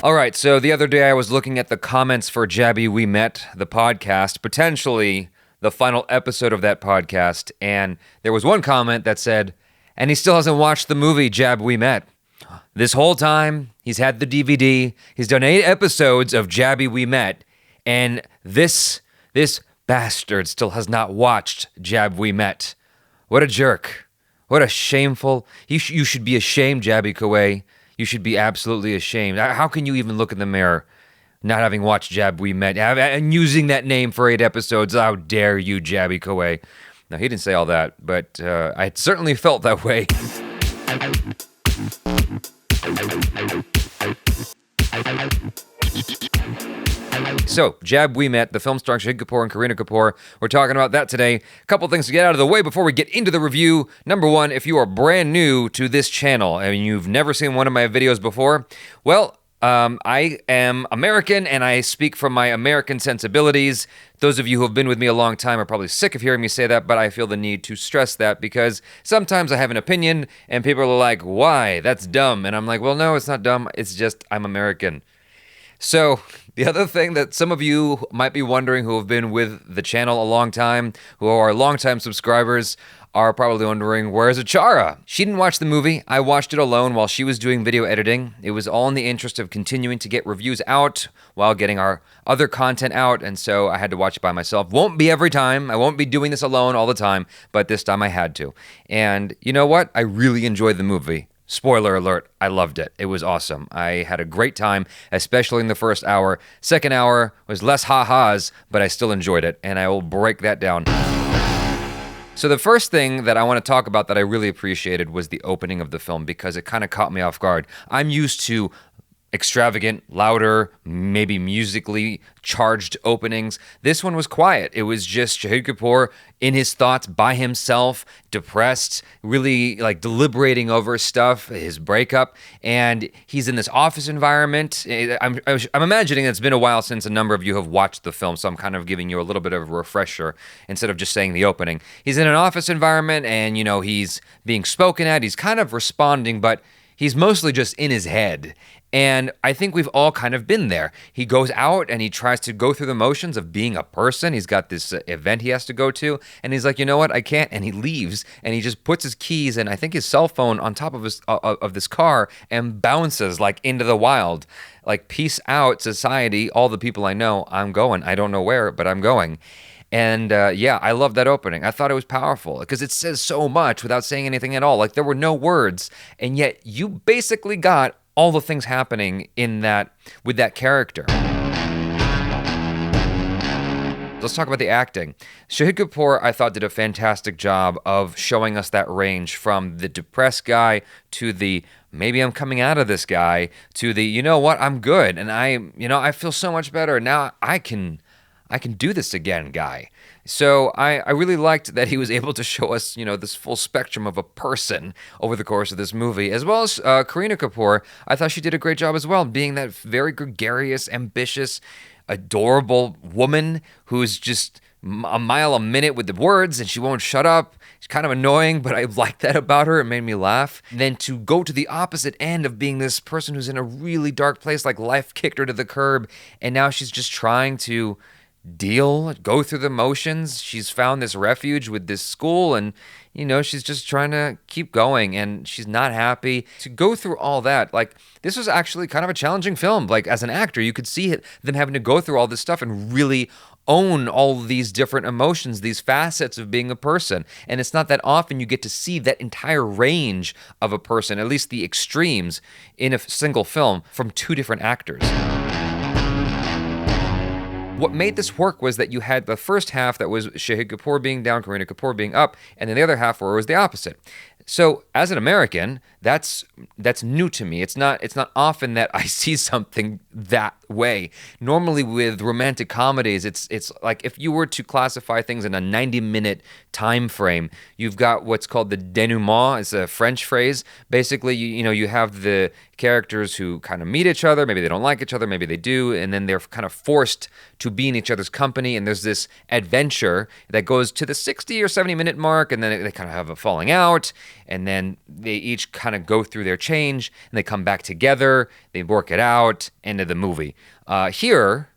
All right, so the other day I was looking at the comments for Jaby We Met, the podcast, potentially the final episode of that podcast, and there was one comment that said, and he still hasn't watched the movie Jaby We Met. This whole time, he's had the DVD, he's done 8 episodes of Jaby We Met, and this bastard still has not watched Jaby We Met. What a jerk. What a shameful... You should be ashamed, Jaby KOAY. You should be absolutely ashamed. How can you even look in the mirror not having watched Jaby We Met and using that name for 8 episodes? How dare you, Jaby KOAY. Now, he didn't say all that, but I certainly felt that way. So, Jaby We Met, the film starring Shahid Kapoor and Kareena Kapoor. We're talking about that today. A couple things to get out of the way before we get into the review. Number one, if you are brand new to this channel and you've never seen one of my videos before, well, I am American and I speak from my American sensibilities. Those of you who have been with me a long time are probably sick of hearing me say that, but I feel the need to stress that because sometimes I have an opinion and people are like, why? That's dumb. And I'm like, well, no, it's not dumb. It's just I'm American. So, the other thing that some of you might be wondering who have been with the channel a long time, who are longtime subscribers, are probably wondering, where's Achara? She didn't watch the movie. I watched it alone while she was doing video editing. It was all in the interest of continuing to get reviews out while getting our other content out, and so I had to watch it by myself. Won't be every time. I won't be doing this alone all the time, but this time I had to. And you know what? I really enjoyed the movie. Spoiler alert, I loved it. It was awesome. I had a great time, especially in the first hour. Second hour was less ha-has, but I still enjoyed it, and I will break that down. So the first thing that I want to talk about that I really appreciated was the opening of the film because it kind of caught me off guard. I'm used to extravagant, louder, maybe musically charged openings. This one was quiet. It was just Shahid Kapoor in his thoughts by himself, depressed, really like deliberating over stuff, his breakup, and he's in this office environment. I'm imagining it's been a while since a number of you have watched the film, so I'm kind of giving you a little bit of a refresher instead of just saying the opening. He's in an office environment and, you know, he's being spoken at. He's kind of responding, but he's mostly just in his head. And I think we've all kind of been there. He goes out and he tries to go through the motions of being a person. He's got this event he has to go to. And he's like, you know what? I can't. And he leaves and he just puts his keys and I think his cell phone on top of his of this car and bounces like into the wild. Like, peace out, society. All the people I know, I'm going. I don't know where, but I'm going. And yeah, I love that opening. I thought it was powerful because it says so much without saying anything at all. Like, there were no words, and yet you basically got all the things happening in that with that character. Let's talk about the acting. Shahid Kapoor, I thought, did a fantastic job of showing us that range from the depressed guy to the maybe I'm coming out of this guy to the, you know what, I'm good and I feel so much better now. I can do this again, guy. So I really liked that he was able to show us, you know, this full spectrum of a person over the course of this movie, as well as Kareena Kapoor. I thought she did a great job as well, being that very gregarious, ambitious, adorable woman who's just a mile a minute with the words and she won't shut up. It's kind of annoying, but I like that about her. It made me laugh. And then to go to the opposite end of being this person who's in a really dark place, like life kicked her to the curb, and now she's just trying to go through the motions. She's found this refuge with this school and, you know, she's just trying to keep going and she's not happy. To go through all that, like, this was actually kind of a challenging film. Like, as an actor, you could see them having to go through all this stuff and really own all these different emotions, these facets of being a person. And it's not that often you get to see that entire range of a person, at least the extremes, in a single film from 2 different actors. What made this work was that you had the first half that was Shahid Kapoor being down, Kareena Kapoor being up, and then the other half where it was the opposite. So as an American, that's new to me. It's not often that I see something that way. Normally with romantic comedies, it's like if you were to classify things in a 90-minute time frame, you've got what's called the denouement. It's a French phrase. Basically, you have the characters who kind of meet each other. Maybe they don't like each other, maybe they do, and then they're kind of forced to be in each other's company, and there's this adventure that goes to the 60 or 70-minute mark, and then they kind of have a falling out. and then they each kind of go through their change, and they come back together, they work it out, end of the movie. Here,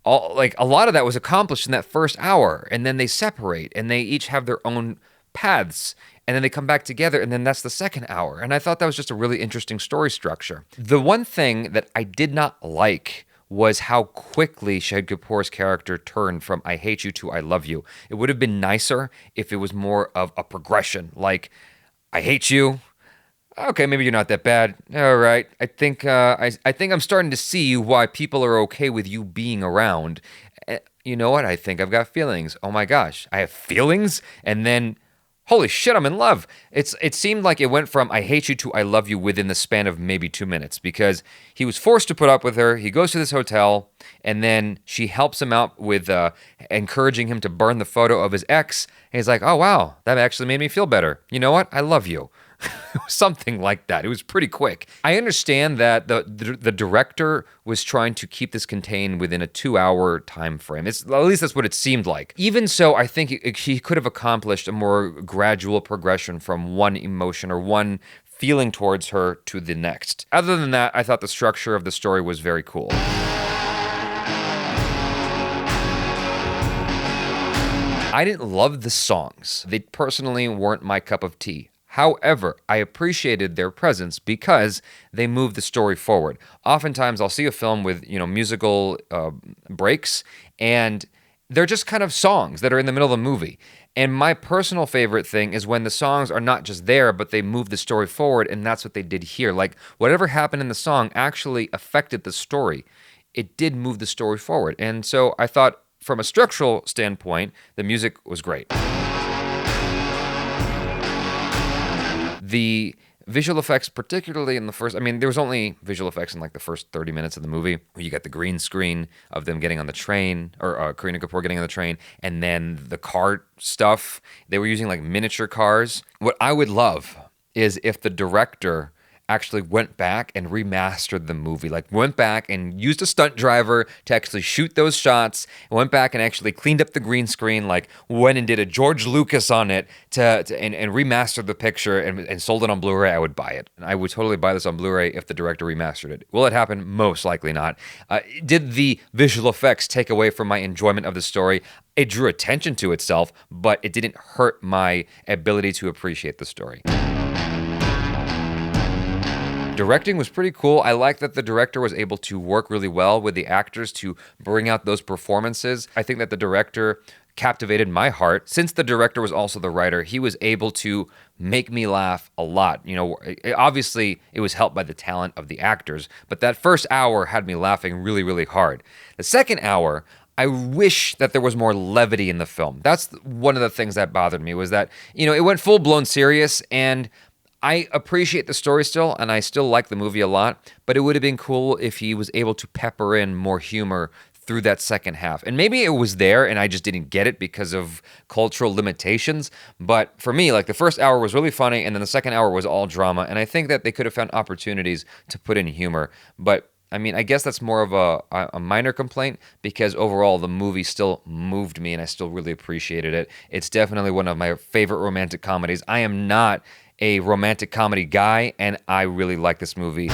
a lot of that was accomplished in that first hour, and then they separate, and they each have their own paths, and then they come back together, and then that's the second hour. And I thought that was just a really interesting story structure. The one thing that I did not like was how quickly Shahid Kapoor's character turned from I hate you to I love you. It would have been nicer if it was more of a progression, like, I hate you. Okay, maybe you're not that bad. All right, I think I'm starting to see why people are okay with you being around. You know what? I think I've got feelings. Oh my gosh, I have feelings? And then, holy shit, I'm in love. It seemed like it went from I hate you to I love you within the span of maybe 2 minutes, because he was forced to put up with her. He goes to this hotel, and then she helps him out with encouraging him to burn the photo of his ex. And he's like, oh wow, that actually made me feel better. You know what? I love you. Something like that. It was pretty quick. I understand that the director was trying to keep this contained within a 2-hour time frame. At least that's what it seemed like. Even so, I think he could have accomplished a more gradual progression from one emotion or one feeling towards her to the next. Other than that, I thought the structure of the story was very cool. I didn't love the songs. They personally weren't my cup of tea. However, I appreciated their presence because they moved the story forward. Oftentimes, I'll see a film with, musical breaks, and they're just kind of songs that are in the middle of the movie. And my personal favorite thing is when the songs are not just there, but they move the story forward, and that's what they did here. Like, whatever happened in the song actually affected the story. It did move the story forward. And so I thought, from a structural standpoint, the music was great. The visual effects, particularly in the first, there was only visual effects in like the first 30 minutes of the movie, where you got the green screen of them getting on the train, or Kareena Kapoor getting on the train, and then the car stuff. They were using like miniature cars. What I would love is if the director actually went back and remastered the movie, like went back and used a stunt driver to actually shoot those shots, and went back and actually cleaned up the green screen, like went and did a George Lucas on it and remastered the picture and sold it on Blu-ray. I would buy it. And I would totally buy this on Blu-ray if the director remastered it. Will it happen? Most likely not. Did the visual effects take away from my enjoyment of the story? It drew attention to itself, but it didn't hurt my ability to appreciate the story. Directing was pretty cool. I like that the director was able to work really well with the actors to bring out those performances. I think that the director captivated my heart. Since the director was also the writer, he was able to make me laugh a lot. Obviously, it was helped by the talent of the actors, but that first hour had me laughing really, really hard. The second hour, I wish that there was more levity in the film. That's one of the things that bothered me, was that, it went full-blown serious, and I appreciate the story still, and I still like the movie a lot, but it would have been cool if he was able to pepper in more humor through that second half. And maybe it was there and I just didn't get it because of cultural limitations. But for me, like, the first hour was really funny, and then the second hour was all drama. And I think that they could have found opportunities to put in humor. But I guess that's more of a minor complaint, because overall the movie still moved me and I still really appreciated it. It's definitely one of my favorite romantic comedies. I am not a romantic comedy guy, and I really like this movie.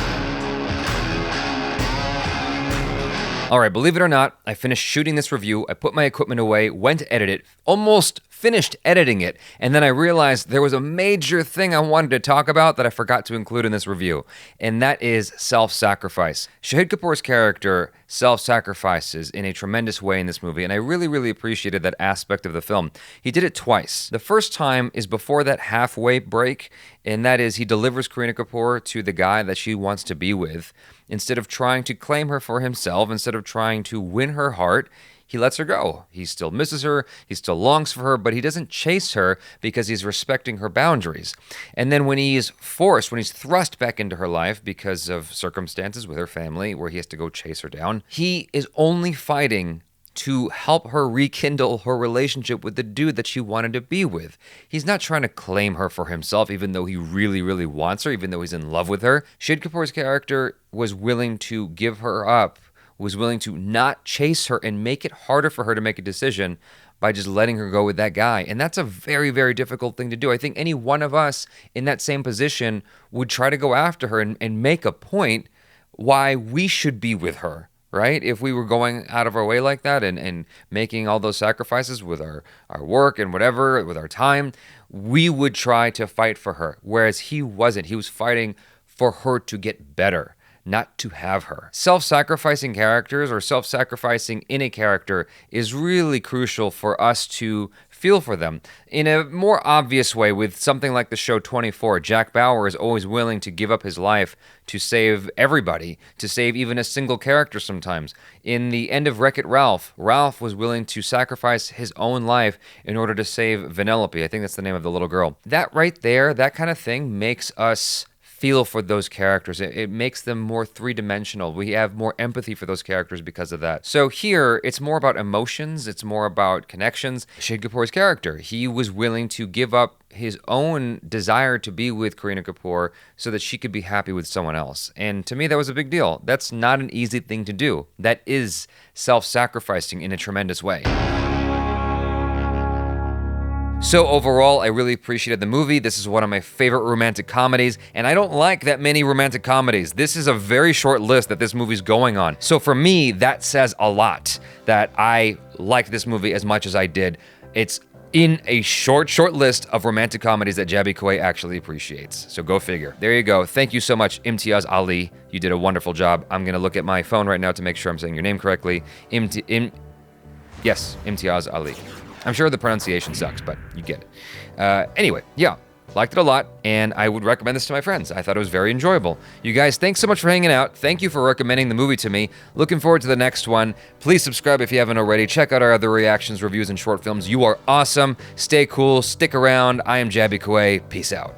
All right, believe it or not, I finished shooting this review. I put my equipment away, went to edit it, almost finished editing it, and then I realized there was a major thing I wanted to talk about that I forgot to include in this review, and that is self-sacrifice. Shahid Kapoor's character self-sacrifices in a tremendous way in this movie, and I really, really appreciated that aspect of the film. He did it twice. The first time is before that halfway break, and that is he delivers Kareena Kapoor to the guy that she wants to be with. Instead of trying to claim her for himself, instead of trying to win her heart, he lets her go. He still misses her, he still longs for her, but he doesn't chase her because he's respecting her boundaries. And then when he's thrust back into her life because of circumstances with her family where he has to go chase her down, he is only fighting to help her rekindle her relationship with the dude that she wanted to be with. He's not trying to claim her for himself, even though he really, really wants her, even though he's in love with her. Shahid Kapoor's character was willing to give her up was willing to not chase her and make it harder for her to make a decision by just letting her go with that guy. And that's a very, very difficult thing to do. I think any one of us in that same position would try to go after her and make a point why we should be with her, right? If we were going out of our way like that and making all those sacrifices with our work and whatever, with our time, we would try to fight for her. Whereas he wasn't. He was fighting for her to get better, not to have her. Self-sacrificing characters or self-sacrificing in a character is really crucial for us to feel for them. In a more obvious way, with something like the show 24, Jack Bauer is always willing to give up his life to save everybody, to save even a single character sometimes. In the end of Wreck-It Ralph, Ralph was willing to sacrifice his own life in order to save Vanellope. I think that's the name of the little girl. That right there, that kind of thing makes us feel for those characters. It makes them more three-dimensional. We have more empathy for those characters because of that. So here, it's more about emotions. It's more about connections. Shahid Kapoor's character, he was willing to give up his own desire to be with Kareena Kapoor so that she could be happy with someone else. And to me, that was a big deal. That's not an easy thing to do. That is self-sacrificing in a tremendous way. So overall, I really appreciated the movie. This is one of my favorite romantic comedies, and I don't like that many romantic comedies. This is a very short list that this movie's going on. So for me, that says a lot, that I liked this movie as much as I did. It's in a short list of romantic comedies that Jaby KOAY actually appreciates. So go figure. There you go. Thank you so much, Imtiaz Ali. You did a wonderful job. I'm going to look at my phone right now to make sure I'm saying your name correctly. Yes, Imtiaz Ali. I'm sure the pronunciation sucks, but you get it. Anyway, yeah, liked it a lot, and I would recommend this to my friends. I thought it was very enjoyable. You guys, thanks so much for hanging out. Thank you for recommending the movie to me. Looking forward to the next one. Please subscribe if you haven't already. Check out our other reactions, reviews, and short films. You are awesome. Stay cool. Stick around. I am Jaby KOAY. Peace out.